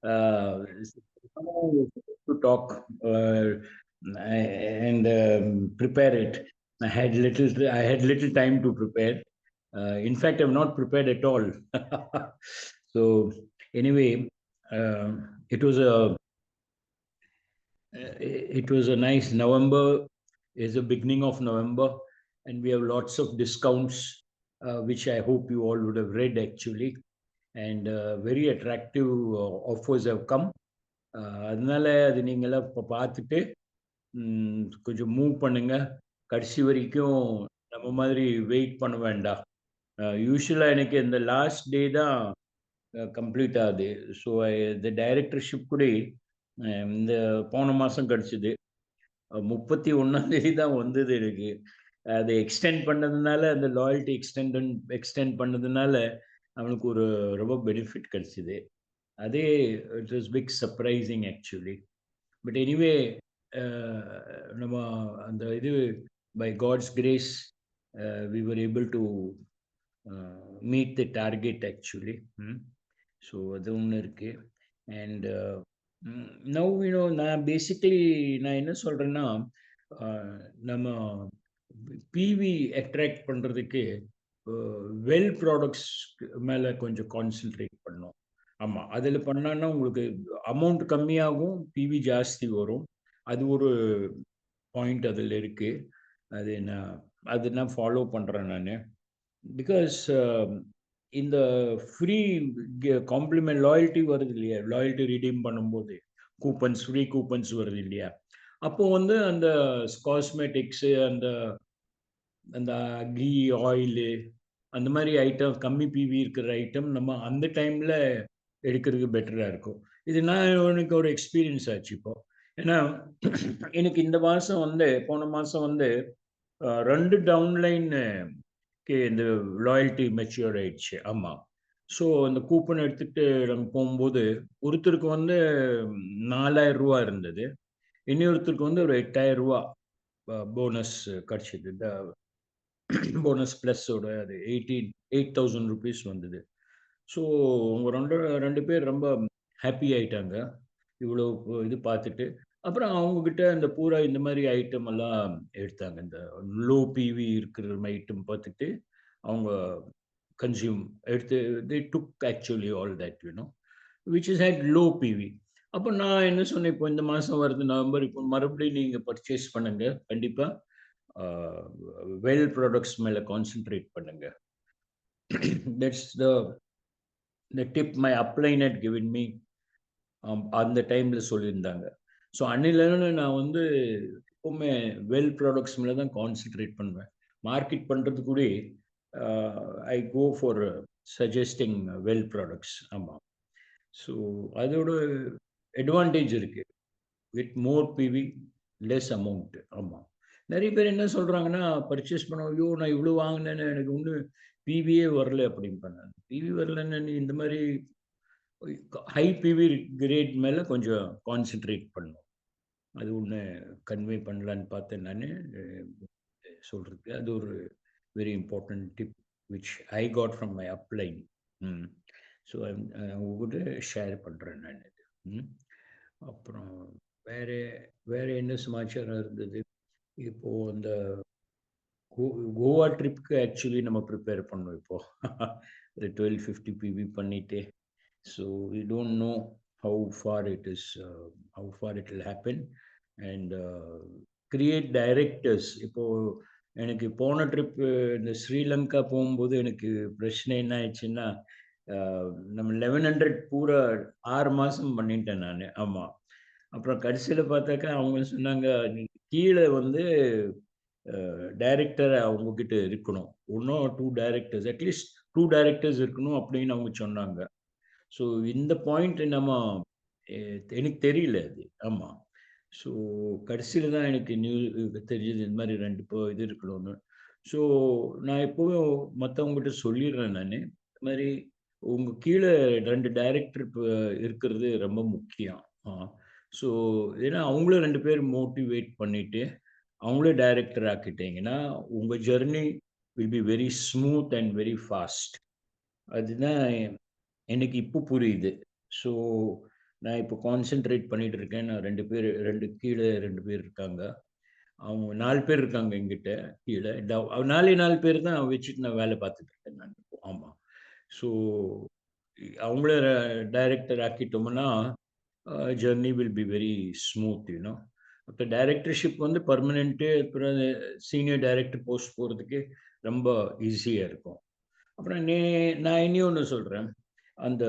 To talk and prepare it. I had little time to prepare. In fact, I'm not prepared at all. So anyway, it was a nice November. Is the beginning of November, and we have lots of discounts, which I hope you all would have read actually, and very attractive offers have come. அதனால அது நீங்களாம் இப்போ பார்த்துட்டு கொஞ்சம் move பண்ணுங்க. கடைசி வரைக்கும் நம்ம மாதிரி வெயிட் பண்ண வேண்டாம். யூசுவலாக எனக்கு இந்த லாஸ்ட் டே தான் கம்ப்ளீட் ஆகுது. ஸோ இந்த டைரக்டர்ஷிப் கூட இந்த போன மாதம் கிடச்சிது. 31ஆம் தேதி தான் வந்தது எனக்கு. அதை எக்ஸ்டெண்ட் பண்ணதுனால, அந்த லாயல்ட்டி எக்ஸ்டெண்ட் பண்ணதுனால அவனுக்கு ஒரு ரொம்ப பெனிஃபிட் கிடைச்சிது. அதே it was big surprising actually. But anyway நம்ம அந்த இது by God's grace we were able to meet the target actually. So அது ஒன்று இருக்குது. அண்ட் நவ் நான் பேசிக்கலி நான் என்ன சொல்கிறேன்னா, நம்ம பிவி அட்ராக்ட் பண்ணுறதுக்கு வெல் ப்ராடக்ட்ஸ் மேலே கொஞ்சம் கான்சென்ட்ரேட் பண்ணோம். ஆமாம், அதில் பண்ணான்னா உங்களுக்கு அமௌண்ட் கம்மியாகும், பிவி ஜாஸ்தி வரும். அது ஒரு பாயிண்ட் அதில் இருக்குது. அது நான் ஃபாலோ பண்ணுறேன் நான். பிகாஸ் இந்த ஃப்ரீ காம்ப்ளிமெண்ட் லாயல்ட்டி வருது இல்லையா, லாயல்ட்டி ரிடீம் பண்ணும்போது கூப்பன்ஸ், ஃப்ரீ கூப்பன்ஸ் வருது இல்லையா, அப்போ வந்து அந்த காஸ்மெட்டிக்ஸு, அந்த அந்த கீ ஆயிலு, அந்த மாதிரி ஐட்டம், கம்மி பிவி இருக்கிற ஐட்டம் நம்ம அந்த டைமில் எடுக்கிறதுக்கு பெட்டராக இருக்கும். இது எனக்கு ஒரு எக்ஸ்பீரியன்ஸ் ஆச்சு இப்போ. ஏன்னா எனக்கு இந்த மாதம் வந்து, போன மாதம் வந்து 2 டவுன்லைன் இந்த லாயல்ட்டி மெச்சூர் ஆயிடுச்சு. ஆமாம். ஸோ அந்த கூப்பன் எடுத்துகிட்டு நம்ம போகும்போது ஒருத்தருக்கு வந்து 4000 ரூபா இருந்தது, இன்னொருத்தருக்கு வந்து ஒரு 8000 ரூபா போனஸ் கிடச்சிது. இந்த போனஸ் ப்ளஸ்ஸோட அது 8000 ருபீஸ் வந்தது. ஸோ அவங்க ரெண்டு பேர் ரொம்ப ஹாப்பி ஆயிட்டாங்க இவ்வளோ இது பார்த்துட்டு. அப்புறம் அவங்கக்கிட்ட இந்த பூரா இந்த மாதிரி ஐட்டம் எல்லாம் எடுத்தாங்க. இந்த லோ பிவி இருக்கிற ஐட்டம் பார்த்துட்டு அவங்க கன்சியூம் எடுத்து they took actually all that, which is at low PV. அப்போ நான் என்ன சொன்னேன், இப்போ இந்த மாதம் வருது நவம்பர், இப்போ மறுபடியும் நீங்கள் பர்ச்சேஸ் பண்ணுங்க, கண்டிப்பாக வெல் ப்ராடக்ட்ஸ் மேலே கான்சென்ட்ரேட் பண்ணுங்க. That's the tip my upline had given me அந்த டைமில் சொல்லியிருந்தாங்க. ஸோ அன்னிலேருந்து நான் வந்து எப்போவுமே வெல் ப்ராடக்ட்ஸ் மேலே தான் கான்சென்ட்ரேட் பண்ணுவேன். மார்க்கெட் பண்ணுறது கூட I go for suggesting well products. ஆமாம். ஸோ அதோட அட்வான்டேஜ் இருக்குது. With more PV less amount. ஆமாம். நிறைய பேர் என்ன சொல்கிறாங்கன்னா, பர்ச்சேஸ் பண்ண, ஐயோ நான் இவ்வளோ வாங்கினேன்னு எனக்கு ஒன்றும் பிவியே வரல அப்படின்னு பண்ணாங்க. பிவி வரலன்னு நீ இந்த மாதிரி ஹை பிவி கிரேட் மேலே கொஞ்சம் கான்சென்ட்ரேட் பண்ணணும். அது ஒன்று கன்வே பண்ணலான்னு பார்த்தேன் நான் சொல்கிறதுக்கு. அது ஒரு very important tip which I got from my upline. So உங்ககிட்ட ஷேர் பண்ணுறேன் நான் இது. அப்புறம் வேறு என்ன சமாச்சாரம் இருந்தது? இப்போது இந்த கோவா ட்ரிப்புக்கு ஆக்சுவலி நம்ம ப்ரிப்பேர் பண்ணோம் இப்போது. ஒரு 1250 பிவி பண்ணிவிட்டு. So we don't know how far it will happen and create directors. இப்போது எனக்கு போன ட்ரிப்பு இந்த ஸ்ரீலங்கா போகும்போது எனக்கு பிரச்சனை என்ன ஆயிடுச்சுன்னா, நம்ம 1100 பூரா 6 மாதம் பண்ணிட்டேன் நான். ஆமாம். அப்புறம் கடைசியில் பார்த்தாக்கா அவங்க சொன்னாங்க, நீங்கள் கீழே வந்து டைரக்டர் அவங்கக்கிட்ட இருக்கணும், ஒன்றும் 2 டைரக்டர்ஸ், அட்லீஸ்ட் 2 டைரக்டர்ஸ் இருக்கணும் அப்படின்னு அவங்க சொன்னாங்க. ஸோ இந்த பாயிண்ட் நம்ம எனக்கு தெரியல அது. ஆமாம். ஸோ கடைசியில் தான் எனக்கு தெரிஞ்சது இந்த மாதிரி 2 இது இருக்கணும்னு. ஸோ நான் எப்போவும் மற்றவங்ககிட்ட சொல்லிடுறேன் நான், இந்த மாதிரி உங்கள் கீழே 2 டைரக்டர் இப்போ இருக்கிறது ரொம்ப முக்கியம். ஸோ ஏன்னா அவங்களும் 2 பேர் மோட்டிவேட் பண்ணிவிட்டு அவங்களே டைரக்டர் ஆக்கிட்டீங்கன்னா உங்கள் journey will be very smooth and very fast. அதுதான் எனக்கு இப்போ புரியுது. ஸோ நான் இப்போ கான்சென்ட்ரேட் பண்ணிட்டு இருக்கேன். நான் 2 பேர் 2 கீழ 2 பேர் இருக்காங்க. அவங்க 4 பேர் இருக்காங்க என்கிட்ட கீழ. 4 பேர் தான் வச்சுட்டு நான் வேலை பார்த்துட்டு இருக்கேன் நான் இப்போ. ஆமா. ஸோ அவங்கள டைரக்டர் ஆக்கிட்டோம்னா, journey will be very smooth you know. அப்ப டைரக்டர்ஷிப் வந்து பெர்மனன்ட்டு அப்புறம் சீனியர் டைரக்டர் போஸ்ட் போறதுக்கு ரொம்ப ஈஸியா இருக்கும். அப்புறம் நான் இனியொன்னு சொல்றேன். அந்த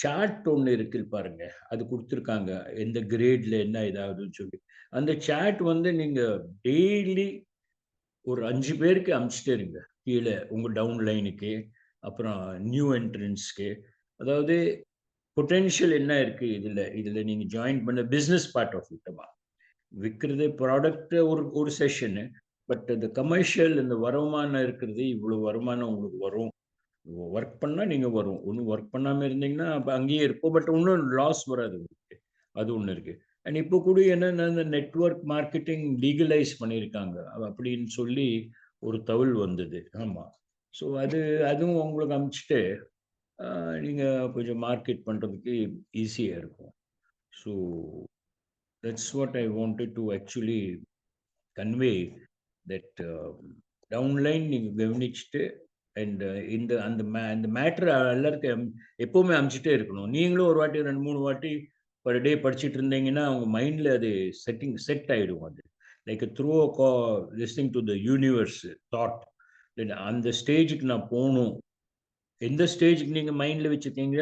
சார்ட் ஒண்ணு இருக்கு பாருங்க. அது குடுத்துருக்காங்க. எந்த கிரேட்ல என்ன இதாகுதுன்னு சொல்லி. அந்த சார்ட் வந்து நீங்க டெய்லி ஒரு 5 பேருக்கு அனுப்பிச்சுட்டே இருங்க. கீழ உங்க டவுன் லைனுக்கு, அப்புறம் நியூ என்ட்ரன்ஸ்க்கு. அதாவது பொட்டன்ஷியல் என்ன இருக்கு இதுல? இதுல நீங்க ஜாயின் பண்ண பிசினஸ் பார்ட் ஆஃப் இட். விக்கிறது ப்ராடக்ட் ஒரு ஒரு செஷனு. பட் இந்த கமர்ஷியல் இந்த வருமானம் இருக்கிறது, இவ்வளவு வருமானம் உங்களுக்கு வரும். ஒர்க் பண்ணா நீங்க வரும். ஒண்ணும் ஒர்க் பண்ணாம இருந்தீங்கன்னா, அப்ப அங்கேயே இருக்கும். பட் இன்னும் லாஸ் வராது உங்களுக்கு. அது ஒண்ணு இருக்கு. அண்ட் இப்போ கூட என்னன்னா, இந்த நெட்வொர்க் மார்க்கெட்டிங் லீகலைஸ் பண்ணியிருக்காங்க. அப்படின்னு சொல்லி ஒரு தகவல் வந்தது. ஆமா. ஸோ அதுவும் உங்களுக்கு அனுப்பிச்சுட்டு, அ நீங்க கொஞ்சம் மார்க்கெட் பண்றதுக்கு ஈஸியா இருக்கும். So that's what I wanted two actually convey that downline நீங்க கவனிச்சுட்டு அண்ட் அந்த மேட்டர் எல்லாருக்கும் எப்பவுமே அனுப்பிச்சிட்டே இருக்கணும். நீங்களும் ஒரு வாட்டி 2, 3 வாட்டி பர் டே படிச்சுட்டு இருந்தீங்கன்னா, உங்க மைண்ட்ல அது செட் ஆயிடும் அது. Like through a listening to the universe thought. அந்த ஸ்டேஜுக்கு நான் போணும். எந்த ஸ்டேஜுக்கு நீங்க மைண்ட்ல வச்சிருக்கீங்க,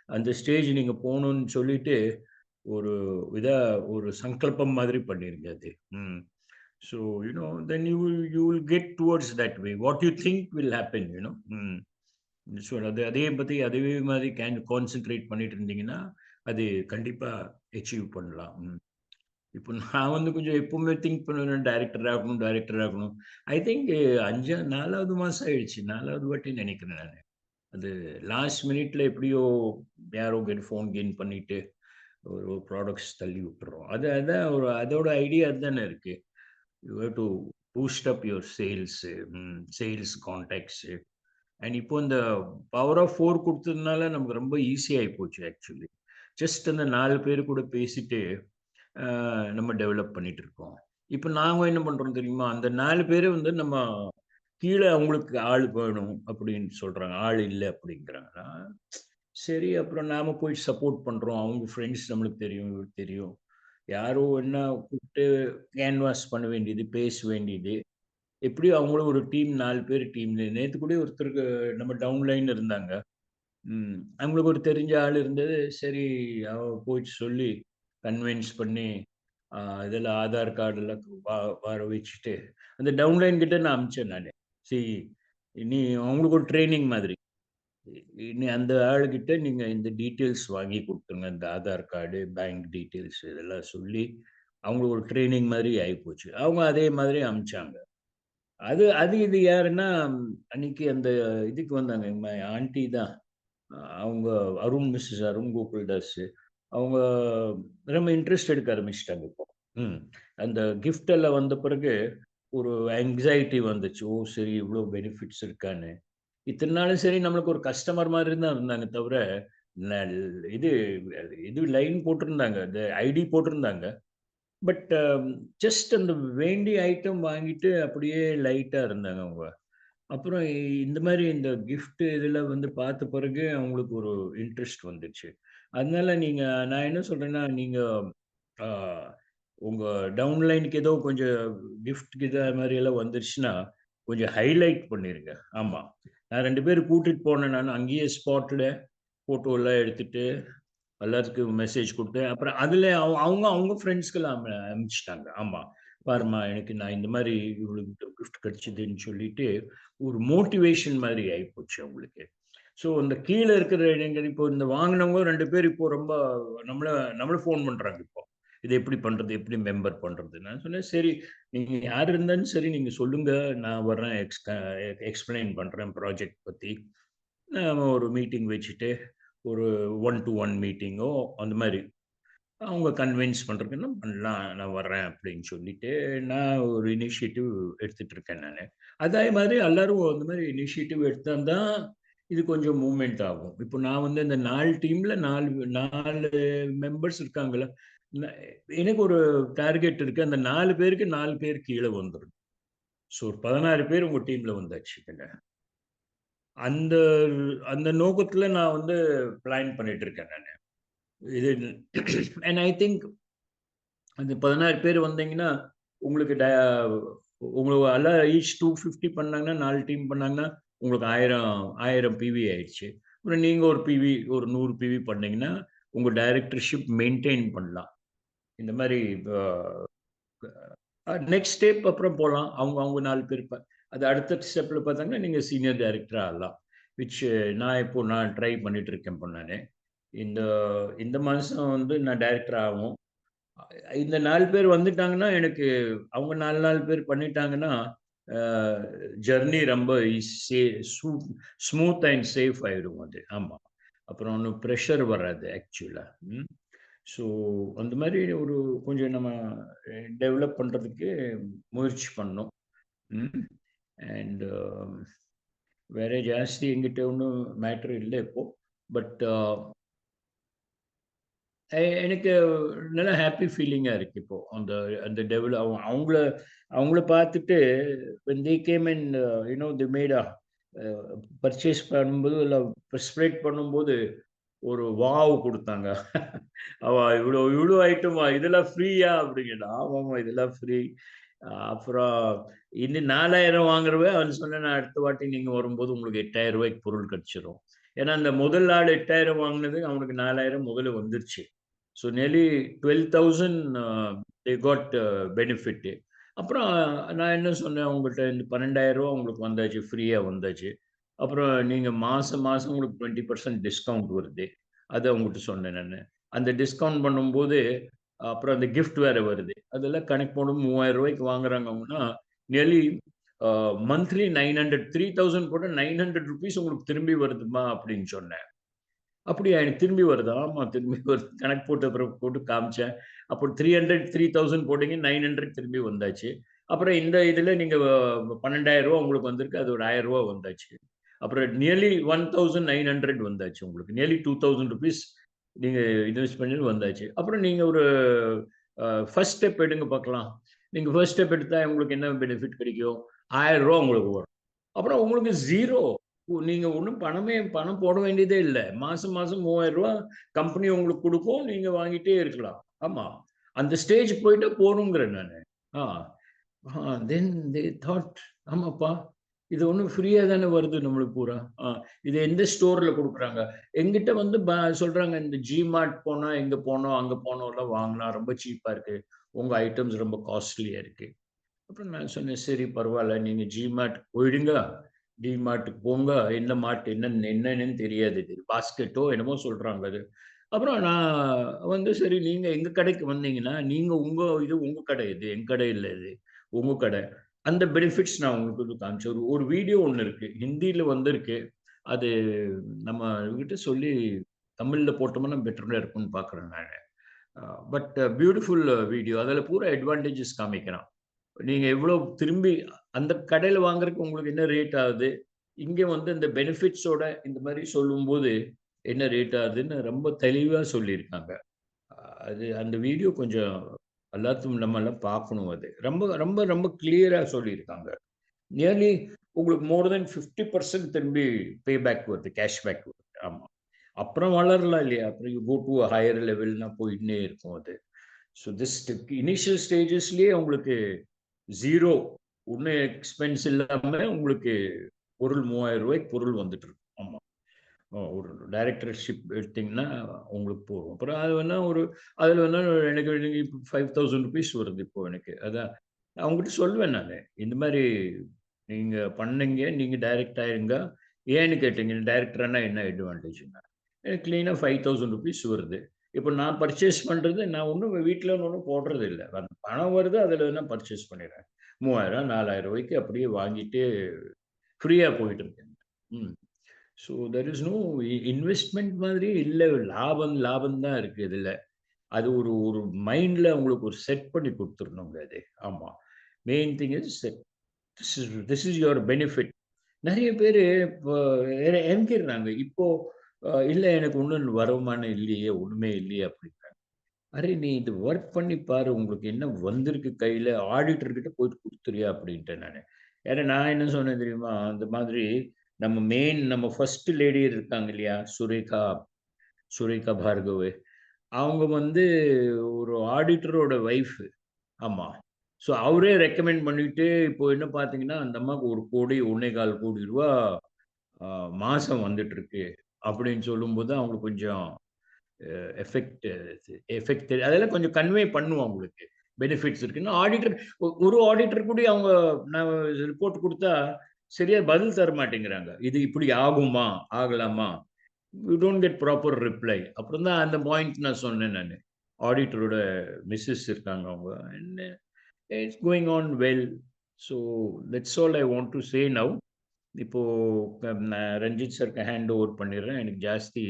அந்த ஸ்டேஜ் நீங்க போணும்னு சொல்லிட்டு ஒரு இதா ஒரு சங்கல்பம் மாதிரி பண்ணிருங்க அது. ம். So, then you will get towards that way. What you think will happen, you know. ம். ஸோ அதே பத்தி அதுவே மாதிரி கான்சென்ட்ரேட் பண்ணிட்டு இருந்தீங்கன்னா, அது கண்டிப்பா அச்சீவ் பண்ணலாம். ம். இப்போ நான் வந்து கொஞ்சம் எப்பவுமே திங்க் பண்ணுவேன் டைரக்டர் ஆகணும், டைரக்டர் ஆகணும். ஐ திங்க் 4வது மாசம் ஆயிடுச்சு. 4வது வாட்டி நினைக்கிறேன் நானு. அது லாஸ்ட் மினிட்ல எப்படியோ யாரோ ஃபோன் கெயின் பண்ணிட்டு ஒரு ப்ராடக்ட்ஸ் தள்ளி விட்டுறோம். அதான் அதோட ஐடியா அதுதானே இருக்கு. You have to boost up your sales contacts. And இப்போ இந்த பவர் ஆஃப் 4 குடுத்ததுனால நமக்கு ரொம்ப ஈஸி ஆயி போச்சு ஆக்சுவலி. ஜஸ்ட் அந்த 4 பேர் கூட பேசிட்டு, அ நம்ம டெவலப் பண்ணிட்டு இருக்கோம். இப்ப நாங்க என்ன பண்றோம் தெரியுமா? அந்த 4 பேரு வந்து நம்ம கீழ அவங்களுக்கு ஆள் வேணும் அப்படின்னு சொல்றாங்க. ஆள் இல்ல அப்படிங்கிறாங்க. சரி அப்புறம் நாம போய் சப்போர்ட் பண்றோம். அவங்க ஃப்ரெண்ட்ஸ் நம்மளுக்கு தெரியும், இவருக்கு தெரியும். யாரோ என்ன கூப்பிட்டு கேன்வாஸ் பண்ண வேண்டியது, பேச வேண்டியது. எப்படியும் அவங்களும் ஒரு டீம் 4 பேர் டீம்ல. நேத்து கூட ஒருத்தருக்கு நம்ம டவுன்லைன் இருந்தாங்க. அவங்களுக்கு ஒரு தெரிஞ்ச ஆள் இருந்தது. சரி அவ போயிட்டு சொல்லி கன்வின்ஸ் பண்ணி, அ இதெல்லாம் ஆதார் கார்டெல்லாம் வர வச்சுட்டு, அந்த டவுன்லைன் கிட்ட நான் அனுப்பிச்சேன் நானு. "சி இனி அவங்களுக்கு ஒரு ட்ரெய்னிங் மாதிரி. இனி அந்த ஆளுகிட்ட நீங்க இந்த டீட்டெயில்ஸ் வாங்கி குடுத்துருங்க. இந்த ஆதார் கார்டு, பேங்க் டீட்டெயில்ஸ் இதெல்லாம் சொல்லி, அவங்களுக்கு ஒரு ட்ரெய்னிங் மாதிரி ஆயிப்போச்சு." அவங்க அதே மாதிரி அனுப்பிச்சாங்க. அது அது இது யாருன்னா, அன்னைக்கு அந்த இதுக்கு வந்தாங்க. எங்க ஆன்டி தான். அவங்க மிஸ்ஸஸ் அருண் கோகுல்தாஸ். அவங்க ரொம்ப இன்ட்ரெஸ்ட் எடுக்க ஆரம்பிச்சுட்டாங்க இப்போ. ம். அந்த கிஃப்ட் எல்லாம் வந்த பிறகு ஒரு ஆங்ஸைட்டி வந்துச்சு. ஓ! சரி இவ்ளோ பெனிஃபிட்ஸ் இருக்கான்னு. இத்தன நாளும் சரி நம்மளுக்கு ஒரு கஸ்டமர் மாதிரி தான் இருந்தாங்க தவிர, நல் இது இது லைன் போட்டிருந்தாங்க. இந்த ஐடி போட்டிருந்தாங்க. பட் ஜஸ்ட் அந்த வேண்டிய ஐட்டம் வாங்கிட்டு அப்படியே லைட்டா இருந்தாங்க அவங்க. அப்புறம் இந்த மாரி இந்த கிஃப்ட் இதில வந்து பார்த்த பிறகு அவங்களுக்கு ஒரு இன்ட்ரெஸ்ட் வந்துச்சு. அதனால நான் என்ன சொல்றேன்னா, நீங்க ஆ உங்க டவுன்லைனுக்கு ஏதோ கொஞ்சம் கிஃப்ட் இத மாரி எல்லாம் வந்துருச்சுன்னா, கொஞ்சம் ஹைலைட் பண்ணிருங்க. ஆமா. நான் 2 பேர் கூட்டிட்டு போனேன் நானு. அங்கேயே ஸ்பாட்ல ஃபோட்டோலாம் எடுத்துட்டு எல்லாத்துக்கும் மெசேஜ் குடுத்தேன். அப்புறம் அதில அவங்க அவங்க ஃப்ரெண்ட்ஸ்க்கெல்லாம் அனுப்பிச்சுட்டாங்க. ஆமா. பாரும்மா எனக்கு நான் இந்த மாரி இவளுக்கு கிஃப்ட் கிடைச்சதுன்னு சொல்லிட்டு, ஒரு மோட்டிவேஷன் மாதிரி ஆயிப்போச்சு அவங்களுக்கு. ஸோ இந்த கீழ இருக்கிற நீங்க இப்போ இந்த வாங்குனவங்க 2 பேர் இப்போ ரொம்ப நம்மள நம்மள ஃபோன் பண்றாங்க இப்போ. "இத எப்படி பண்றது? எப்படி மெம்பர் பண்றது?" நான் சொன்னேன், "சரி நீங்க யார் இருந்தாலும் சரி நீங்க சொல்லுங்க. நான் வர்றேன் எக்ஸ்ப்ளைன் பண்றேன் ப்ராஜெக்ட் பத்தி." நாம ஒரு மீட்டிங் வச்சுட்டு, ஒரு ஒன் டூ ஒன் மீட்டிங்கோ அந்த மாரி. அவங்க கன்வின்ஸ் பண்றதுன்னா பண்ணலாம். நான் வர்றேன் அப்படின்னு சொல்லிட்டு, நான் ஒரு இனிஷியேட்டிவ் எடுத்துட்டு இருக்கேன் நானு. அதே மாதிரி எல்லாரும் அந்த மாரி இனிஷியேட்டிவ் எடுத்தா தான், இது கொஞ்சம் மூவ்மெண்ட் ஆகும். இப்போ நான் வந்து இந்த 4 டீம்ல 4 மெம்பர்ஸ் இருக்காங்கல்ல. ந எனக்கு ஒரு டார்கெட் இருக்கு. அந்த 4 பேருக்கு 4 பேர் கீழ வந்துரும். ஸோ 16 பேர் உங்க டீம்ல வந்தாச்சுங்க. அந்த அந்த நோக்கத்துல நான் வந்து பிளான் பண்ணிட்டு இருக்கேன் நானு. இது அண்ட் ஐ திங்க் அந்த 16 பேர் வந்தீங்கன்னா, உங்களுக்கு உங்களுக்கு எல்லாம் ஈச் 250 பண்ணாங்கன்னா, 4 டீம் பண்ணாங்கன்னா, உங்களுக்கு 1000 பிவி ஆயிடுச்சு. அப்புறம் நீங்க ஒரு பிவி ஒரு 100 பிவி பண்ணீங்கன்னா, உங்க டைரக்டர்ஷிப் மெயின்டெயின் பண்ணலாம். இந்த மாரி நெக்ஸ்ட் ஸ்டெப் அப்புறம் போலாம். அவங்க அவங்க 4 பேர் அது அடுத்த ஸ்டெப்ல பார்த்தாங்கன்னா, நீங்க சீனியர் டைரக்டர் ஆகலாம். விச் நான் ட்ரை பண்ணிட்டு இருக்கேன் இப்போ நானு. இந்த இந்த மாசம் வந்து நான் டைரக்டர் ஆவும். இந்த 4 பேர் வந்துட்டாங்கன்னா, எனக்கு அவங்க 4 பேர் பண்ணிட்டாங்கன்னா, அ ஜர்னி ரொம்ப ஈஸி ஸ்மூ ஸ்மூத் அண்ட் சேஃப் ஆயிடும் அது. ஆமா. அப்புறம் ஒண்ணும் பிரஷர் வராது ஆக்சுவலா. ம். ஸோ அந்த மாரி ஒரு கொஞ்சம் நம்ம டெவலப் பண்றதுக்கு முயற்சி பண்ணணும். ம். அண்ட் வேற ஜாஸ்தி என்கிட்ட ஒண்ணும் மேட்டர் இல்ல இப்போ. பட் எனக்கு நல்ல ஹாப்பி ஃபீலிங்கா இருக்கு இப்போ. அந்த அந்த அவங்கள அவங்கள பார்த்துட்டு when they came and they made a purchase பண்ணும்போது இல்ல ஸ்ப்ரெட் பண்ணும்போது ஒரு வாவ் குடுத்தாங்க. அவ இவ்ளோ இவ்ளோ ஐட்டமா இதெல்லாம் ஃப்ரீயா? அப்படின்னு கேட்டா. ஆமாமா இதெல்லாம் ஃப்ரீ. அப்புறம் இன்னும் 4000 வாங்குறவன் அவன் சொன்னேன், நான் அடுத்த வாட்டி நீங்க வரும்போது உங்களுக்கு ரூ. 8000 பொருள் கிடைச்சிரும். ஏன்னா அந்த முதல் ஆள் 8000 வாங்குனது அவனுக்கு 4000 முதல்ல வந்துருச்சு. So nearly 12,000 they got benefit. அப்புறம் நான் என்ன சொன்னேன் உங்கள்ட்ட இந்த ரூ. 12,000 உங்களுக்கு வந்தாச்சு. ஃப்ரீயா வந்தாச்சு. அப்புறம் நீங்க மாசம் மாசம் உங்களுக்கு 20% டிஸ்கவுண்ட் வருது. அத அவங்ககிட்ட சொன்னேன் நானு. அந்த டிஸ்கவுண்ட் பண்ணும்போது, அப்புறம் அந்த கிஃப்ட் வேற வருது. அதெல்லாம் கணக்கு போடும் ரூ. 3000க்கு வாங்குறாங்க அவங்கன்னா, நியர்லி மந்த்லி 900 3000 போட்டா ₹900 உங்களுக்கு திரும்பி வருதும்மா அப்படின்னு சொன்னேன். அப்படியா? எனக்கு திரும்பி வருதா? ஆமா திரும்பி வருது. கணக்கு போட்டு அப்புறம் போட்டு காமிச்சேன். அப்போ 300 3000 போட்டீங்க 900 திரும்பி வந்தாச்சு. அப்புறம் இந்த இதுல நீங்க ரூ. 12,000 உங்களுக்கு வந்திருக்கு. அது ஒரு ரூ. 1000 வந்தாச்சு. அப்புறம் நியர்லி 1900 வந்தாச்சு உங்களுக்கு. நியர்லி ₹2000 நீங்க இன்வெஸ்ட் பண்ணது வந்தாச்சு. அப்புறம் நீங்க ஒரு ஃபர்ஸ்ட் ஸ்டெப் எடுங்க பார்க்கலாம். நீங்க ஃபர்ஸ்ட் ஸ்டெப் எடுத்தா உங்களுக்கு என்ன பெனிஃபிட் கிடைக்கும்? ரூ. 1000 உங்களுக்கு வரும். அப்புறம் உங்களுக்கு 0. நீங்க ஒண்ணும் பணம் போட வேண்டியதே இல்ல. மாசம் மாசம் ரூ. 3000 கம்பெனி உங்களுக்கு குடுக்கும். நீங்க வாங்கிட்டே இருக்கலாம். ஆமா. அந்த ஸ்டேஜ் போயிட்டா போதும்ங்கிறேன் நானு. ஆ. தென் தே தாட் ஆமாப்பா. இது ஒண்ணும் ஃப்ரீயா தானே வருது நம்மளுக்கு பூரா. இது எந்த ஸ்டோர்ல குடுக்குறாங்க? என்கிட்ட வந்து சொல்றாங்க இந்த ஜிமார்ட் போனா, இங்க போனோம், அங்க போனோம்லாம் வாங்குனா ரொம்ப சீப்பா இருக்கு. உங்க ஐட்டம்ஸ் ரொம்ப காஸ்ட்லியா இருக்கு. அப்புறம் நான் சொன்னேன், "சரி பரவால்ல. நீங்க ஜிமார்ட் போயிடுங்க. டிமார்ட்‌க்கு போங்க. என்ன மார்ட் என்னன்னு தெரியாது. இது பாஸ்கெட்டோ என்னமோ சொல்றாங்க அது." அப்புறம் நான் வந்து சரி நீங்க எங்க கடைக்கு வந்தீங்கன்னா, நீங்க உங்க கடை இது. என் கடை இல்ல இது. உங்க கடை. அந்த பெனிஃபிட்ஸ் நான் உங்களுக்கு வந்து காமிச்சேன். ஒரு ஒரு வீடியோ ஒண்ணு இருக்கு. ஹிந்தியில வந்திருக்கு. அது நம்ம இவங்ககிட்ட சொல்லி தமிழ்ல போட்டோம்னா பெட்டரா இருக்கும்னு பார்க்குறேன் நானு. But beautiful video. அதுல பூரா அட்வான்டேஜஸ் காமிக்கிறான். நீங்க எவ்வளோ திரும்பி அந்த கடையில வாங்குறதுக்கு உங்களுக்கு என்ன ரேட் ஆகுது? இங்க வந்து இந்த பெனிஃபிட்ஸோட இந்த மாரி சொல்லும்போது, என்ன ரேட் ஆகுதுன்னு ரொம்ப தெளிவா சொல்லியிருக்காங்க. அது அந்த வீடியோ கொஞ்சம் எல்லாத்துக்கும் நம்மலாம் பார்க்கணும் அது. ரொம்ப ரொம்ப ரொம்ப கிளியரா சொல்லியிருக்காங்க. நியர்லி உங்களுக்கு மோர் தென் 50% திரும்பி பே பேக் வருது. கேஷ் பேக் வருது. ஆமா. அப்புறம் வளரலாம் இல்லையா? அப்புறம் you go to a higher லெவல்னா போயின்னே இருக்கும் அது. ஸோ திஸ் இனிஷியல் ஸ்டேஜஸ்லயே உங்களுக்கு 0 ஒண்ணும் எக்ஸ்பென்ஸ் இல்லாம உங்களுக்கு பொருள் ரூ. 3000 பொருள் வந்துட்டு இருக்கு. ஆமா. ஒரு டைரக்டர்ஷிப் எடுத்தீங்கன்னா உங்களுக்கு போகும். அப்புறம் அது வேணா அதுல வேணா எனக்கு எனக்கு இப்ப ₹5000 வருது இப்போ எனக்கு. அதான் அவங்ககிட்ட சொல்லுவேன் நானு. இந்த மாரி நீங்க பண்ணீங்க. நீங்க டைரக்ட் ஆயிருங்க. ஏன்னு கேட்டீங்க. டைரக்டர் ஆனா என்ன அட்வான்டேஜ்ன்னா? எனக்கு கிளீனா ₹5000 வருது. இப்ப நான் பர்ச்சேஸ் பண்றது நான் ஒண்ணும் வீட்ல ஒண்ணும் போடுறது இல்ல. அந்த பணம் வருது அதுல வேணா பர்ச்சேஸ் பண்ணிடுறேன். 3000 ₹4000 அப்படியே வாங்கிட்டு ஃப்ரீயா போயிட்டு இருக்கேன். ம். So there is no investment மாதிரியே இல்ல. லாபம் லாபம் தான் இருக்கு இதுல. அது ஒரு ஒரு மைண்ட்ல உங்களுக்கு ஒரு செட் பண்ணி குடுத்துரணுங்க அது. ஆமா. Main thing is this is your benefit. நிறைய பேரு இப்போ இறங்கிடுறாங்க. இப்போ இல்ல எனக்கு ஒண்ணும் வருமானம் இல்லையே, ஒண்ணுமே இல்லையே அப்படிங்கிறாங்க. அரே நீ இது ஒர்க் பண்ணி பாரு. உங்களுக்கு என்ன வந்திருக்கு கையில, ஆடிட்டர் கிட்ட போயிட்டு குடுத்துறியா அப்படின்ட்டேன் நானு. ஏன்னா நான் என்ன சொன்னேன் தெரியுமா? அந்த மாதிரி நம்ம ஃபர்ஸ்ட் லேடி இருக்காங்க இல்லையா? சுரேகா சுரேகா பார்கவ். அவங்க வந்து ஒரு ஆடிட்டரோட வைஃப். ஆமா. ஸோ அவரே ரெக்கமெண்ட் பண்ணிட்டு, இப்போ என்ன பார்த்தீங்கன்னா, அந்த அம்மாவுக்கு 1,00,00,000 ரூ. 1,25,00,000 அ மாசம் வந்துட்டுருக்கு. அப்படின்னு சொல்லும்போது அவங்களுக்கு கொஞ்சம் அ எஃபெக்ட் எஃபெக்ட் அதெல்லாம் கொஞ்சம் கன்வே பண்ணும் அவங்களுக்கு. பெனிஃபிட்ஸ் இருக்குன்னு ஆடிட்டர் ஒரு ஆடிட்டர் கூட அவங்க நான் ரிப்போர்ட் குடுத்தா, சரியா பதில் தர மாட்டேங்கிறாங்க. இது இப்படி ஆகுமா? ஆகலாமா? You don't get proper reply. அப்புறம் தான் அந்த பாயிண்ட் நான் சொன்னேன் நானு. ஆடிட்டரோட மிஸ்ஸஸ் இருக்காங்க அவங்க. And it's going on well. So that's all I want to say now. இப்போ நான் ரஞ்சித் சார்க்கு ஹேண்ட் ஓவர் பண்ணிடுறேன். எனக்கு ஜாஸ்தி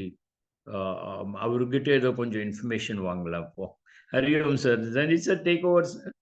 அவர்கிட்ட ஏதோ கொஞ்சம் இன்ஃபர்மேஷன் வாங்கலாம் அப்போ. Hari Om sir. Ranjith sir take over sir.